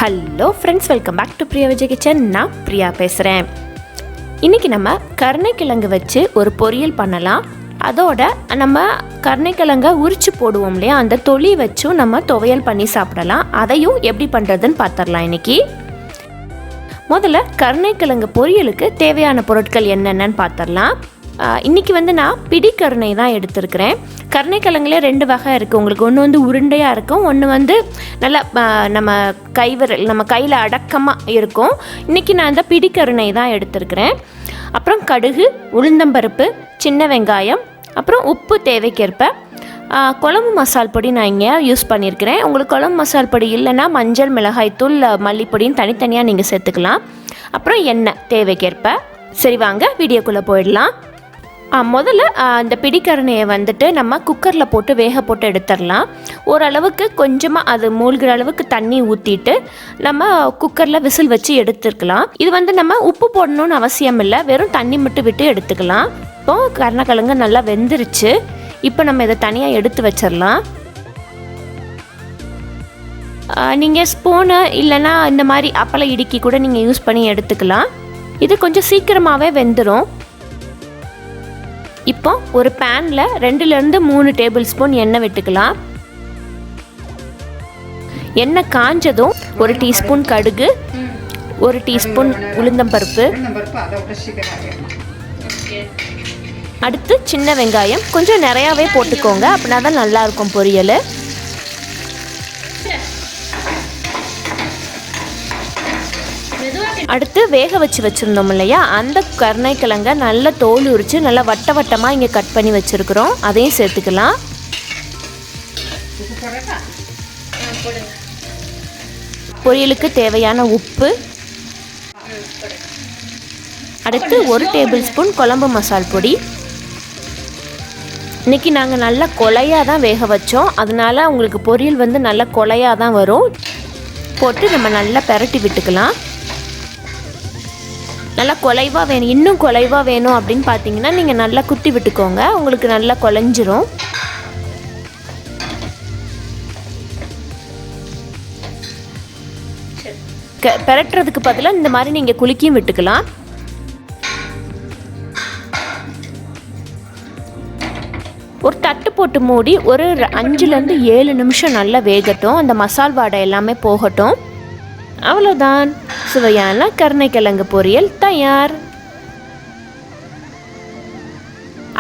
Hello friends, welcome back to Priya Vijay kitchen. நான் பிரியா பேசுகிறேன். இன்றைக்கி நம்ம கருணைக்கிழங்கு வச்சு ஒரு பொரியல் பண்ணலாம். அதோட நம்ம கருணைக்கிழங்கை உரிச்சு போடுவோம் இல்லையா, அந்த தொலி வச்சும் நம்ம துவையல் பண்ணி சாப்பிடலாம். அதையும் எப்படி பண்ணுறதுன்னு பார்த்துடலாம். இன்றைக்கி முதல்ல கருணைக்கிழங்கு பொரியலுக்கு தேவையான பொருட்கள் என்னென்னு பார்த்துடலாம். இன்றைக்கி நான் பிடி கருணை தான் எடுத்துருக்கிறேன். கருணைக்கிழங்குலே 2 வகை இருக்குது உங்களுக்கு. ஒன்று உருண்டையாக இருக்கும், ஒன்று நல்லா நம்ம நம்ம கையில் அடக்கமாக இருக்கும். இன்றைக்கி நான் இந்த பிடி கருணை தான் எடுத்துருக்கிறேன். அப்புறம் கடுகு, உளுந்தம்பருப்பு, சின்ன வெங்காயம், அப்புறம் உப்பு தேவைக்கேற்ப. குழம்பு மசால் பொடி நான் இங்கே யூஸ் பண்ணியிருக்கிறேன். உங்களுக்கு குழம்பு மசால் பொடி இல்லைன்னா மஞ்சள், மிளகாய்த்தூள், மல்லிப்பொடின்னு தனித்தனியாக நீங்கள் சேர்த்துக்கலாம். அப்புறம் எண்ணெய் தேவைக்கேற்ப. சரி, வாங்க வீடியோக்குள்ளே போயிடலாம். முதல்ல இந்த பிடிக்கருணையை நம்ம குக்கரில் போட்டு வேக போட்டு எடுத்துடலாம். ஓரளவுக்கு கொஞ்சமாக அது மூழ்கிற அளவுக்கு தண்ணி ஊற்றிட்டு நம்ம குக்கரில் விசில் வச்சு எடுத்துக்கலாம். இது நம்ம உப்பு போடணும்னு அவசியம் இல்லை, வெறும் தண்ணி மட்டும் விட்டு எடுத்துக்கலாம். இப்போது கருணைக்கிழங்கு நல்லா வெந்துருச்சு. இப்போ நம்ம இதை தனியாக எடுத்து வச்சிடலாம். நீங்கள் ஸ்பூனு இல்லைன்னா இந்த மாதிரி அப்பளம் இடுக்கி கூட நீங்கள் யூஸ் பண்ணி எடுத்துக்கலாம். இது கொஞ்சம் சீக்கிரமாகவே வெந்துடும். இப்போ ஒரு பேனில் 2லேருந்து 3 டேபிள் ஸ்பூன் எண்ணெய் விட்டுக்கலாம். எண்ணெய் காஞ்சதும் 1 டீஸ்பூன் கடுகு, 1 டீஸ்பூன் உளுந்தம்பருப்பு, அடுத்து சின்ன வெங்காயம் கொஞ்சம் நிறையாவே போட்டுக்கோங்க, அப்படின்னா தான் நல்லாயிருக்கும் பொரியல். அடுத்து வேக வச்சுருந்தோம் இல்லையா, அந்த கருணைக்கிழங்கை நல்லா தோல் உரித்து நல்லா வட்ட வட்டமாக இங்கே கட் பண்ணி வச்சுருக்குறோம். அதையும் சேர்த்துக்கலாம். பொரியலுக்கு தேவையான உப்பு, அடுத்து 1 டேபிள் ஸ்பூன் குழம்பு மசால் பொடி. இன்றைக்கி நாங்கள் நல்லா கொலையாக தான் வேக வச்சோம், அதனால் உங்களுக்கு பொரியல் நல்லா கொலையாக தான் வரும். போட்டு நம்ம நல்லா பெரட்டி விட்டுக்கலாம். நல்லா குலைவாக வேணும், இன்னும் குலைவாக வேணும் அப்படின்னு பார்த்தீங்கன்னா நீங்கள் நல்லா குத்தி விட்டுக்கோங்க, உங்களுக்கு நல்லா குலைஞ்சிரும். பெரட்டுறதுக்கு பதிலாக இந்த மாதிரி நீங்கள் குலுக்கியும் விட்டுக்கலாம். ஒரு தட்டு போட்டு மூடி ஒரு 5லேருந்து 7 நிமிஷம் நல்லா வேகட்டும், அந்த மசால் வாடை எல்லாமே போகட்டும். அவ்வளோதான், சுவையான கருணைக்கிழங்கு பொரியல் தயார்.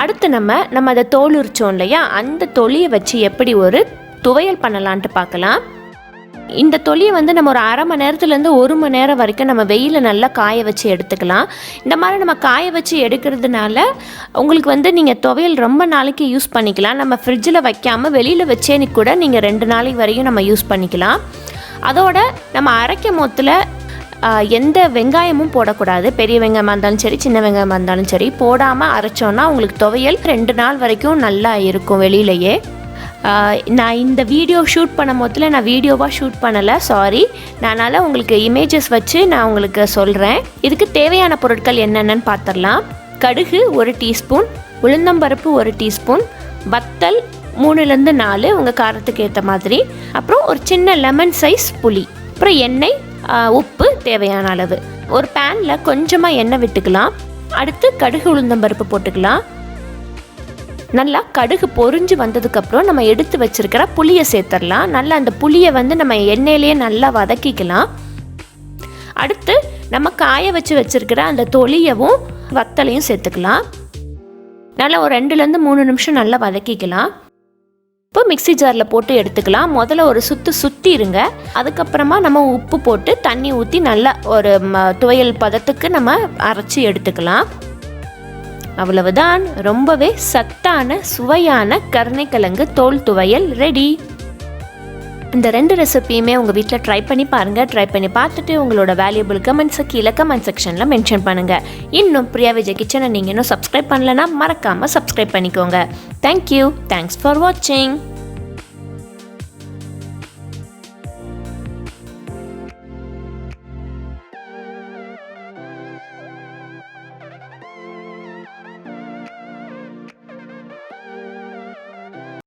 அடுத்து நம்ம அதை தோல் உரிச்சோம் இல்லையா, அந்த தொலியை வச்சு எப்படி ஒரு துவையல் பண்ணலான்ட்டு பார்க்கலாம். இந்த தொலியை நம்ம ஒரு 1/2 மணி நேரத்துலேருந்து 1 மணி நேரம் வரைக்கும் நம்ம வெயிலில் நல்லா காய வச்சு எடுத்துக்கலாம். இந்த மாதிரி நம்ம காய வச்சு எடுக்கிறதுனால உங்களுக்கு நீங்கள் துவையல் ரொம்ப நாளைக்கு யூஸ் பண்ணிக்கலாம். நம்ம ஃப்ரிட்ஜில் வைக்காமல் வெளியில் வச்சே கூட நீங்கள் 2 நாளைக்கு வரையும் நம்ம யூஸ் பண்ணிக்கலாம். அதோட நம்ம அரைக்கும் போதில் எந்த வெங்காயமும் போடக்கூடாது. பெரிய வெங்காயமாக இருந்தாலும் சரி, சின்ன வெங்காயமாக இருந்தாலும் சரி, போடாமல் அரைச்சோன்னா உங்களுக்கு துவையல் 2 நாள் வரைக்கும் நல்லா இருக்கும் வெளியிலையே. நான் இந்த வீடியோ ஷூட் பண்ணும் போதில் நான் வீடியோவாக ஷூட் பண்ணலை, சாரி. அதனால் உங்களுக்கு இமேஜஸ் வச்சு நான் உங்களுக்கு சொல்கிறேன். இதுக்கு தேவையான பொருட்கள் என்னென்னு பார்த்துடலாம். கடுகு 1 டீஸ்பூன், உளுந்தம்பருப்பு 1 டீஸ்பூன், வத்தல் 3லேருந்து 4 உங்கள் காரத்துக்கு ஏற்ற மாதிரி, அப்புறம் ஒரு சின்ன லெமன் சைஸ் புளி, அப்புறம் எண்ணெய், உப்பு தேவையான அளவு. ஒரு பேனில் கொஞ்சமாக எண்ணெய் விட்டுக்கலாம். அடுத்து கடுகு உளுந்தம்பருப்பு போட்டுக்கலாம். நல்லா கடுகு பொரிஞ்சு வந்ததுக்கப்புறம் நம்ம எடுத்து வச்சுருக்கிற புளியை சேர்த்துடலாம். நல்லா அந்த புளியை நம்ம எண்ணெயிலேயே நல்லா வதக்கிக்கலாம். அடுத்து நம்ம காய வச்சுருக்கிற அந்த தொலியவும் வத்தலையும் சேர்த்துக்கலாம். நல்லா ஒரு 2லேருந்து 3 நிமிஷம் நல்லா வதக்கிக்கலாம். இப்போ மிக்ஸி ஜாரில் போட்டு எடுத்துக்கலாம். முதல்ல ஒரு சுற்றிடுங்க. அதுக்கப்புறமா நம்ம உப்பு போட்டு தண்ணி ஊற்றி நல்லா ஒரு துவையல் பதத்துக்கு நம்ம அரைச்சி எடுத்துக்கலாம். அவ்வளவுதான், ரொம்பவே சத்தான சுவையான கருணைக்கிழங்கு தோல் துவையல் ரெடி. இந்த 2 ரெசிபியுமே உங்கள் வீட்டில் ட்ரை பண்ணி பாருங்கள். ட்ரை பண்ணி பார்த்துட்டு உங்களோட வேல்யூபிள் கமெண்ட்ஸை கீழே கமெண்ட் செக்ஷனில் மென்ஷன் பண்ணுங்கள். இன்னும் பிரியா விஜய் கிச்சனை நீங்கள் இன்னும் சப்ஸ்கிரைப் பண்ணலைன்னா மறக்காமல் சப்ஸ்கிரைப் பண்ணிக்கோங்க. தேங்க்யூ, தேங்க்ஸ் ஃபார் வாட்சிங்.